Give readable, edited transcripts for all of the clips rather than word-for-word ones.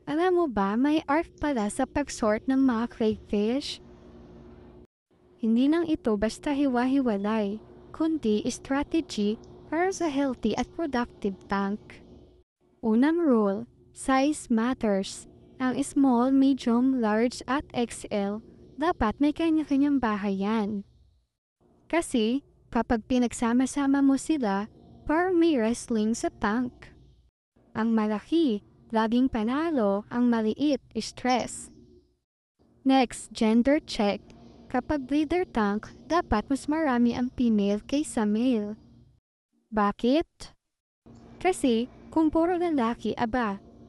Alam mo ba, may art pala sa pag-sort ng mga crayfish? Hindi lang ito basta hiwa-hiwalay, kundi strategy para sa healthy at productive tank. Unang rule, size matters. Ang small, medium, large at XL, dapat may kanya-kanyang bahayan. Kasi kapag pinagsama-sama mo sila, parang may wrestling sa tank. Ang malaki, laging panalo, ang maliit, stress. Next, gender check. Kapag breeder tank, dapat mas marami ang female kaysa male. Bakit? Kasi kung puro lalaki,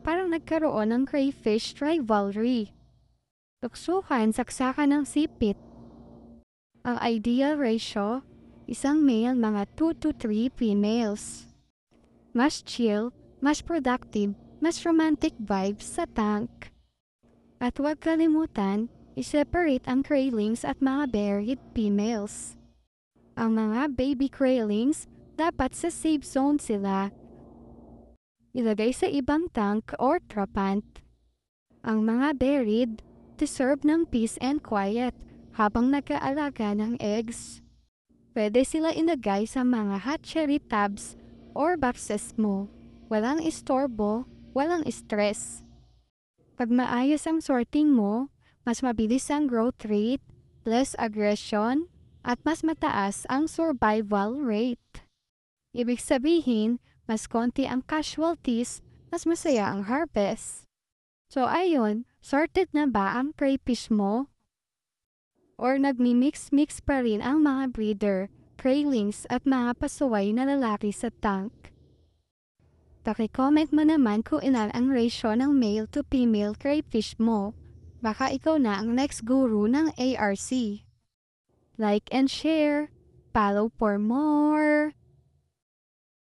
parang nagkaroon ng crayfish rivalry. Tuksukan, saksakan ng sipit. Ang ideal ratio, isang male mga 2 to 3 females. Mas chill, mas productive, mas romantic vibes sa tank. At huwag kalimutan, i-separate ang craylings at mga buried females. Ang mga baby craylings, dapat sa safe zone sila. Ilagay sa ibang tank or trapant. Ang mga buried, deserve ng peace and quiet habang nag-aalaga ng eggs. Pwede sila ilagay sa mga hatchery tabs or boxes mo. Walang istorbo, walang stress. Pag maayos ang sorting mo, mas mabilis ang growth rate, less aggression, at mas mataas ang survival rate. Ibig sabihin, mas konti ang casualties, mas masaya ang harvest. So ayun, sorted na ba ang crayfish mo? Or nagmi-mix-mix pa rin ang mga breeder, craylings at mga pasuway na lalaki sa tank? Paki-comment mo naman kung ilan ang ratio ng male to female crayfish mo. Baka ikaw na ang next guru ng ARC. Like and share. Follow for more.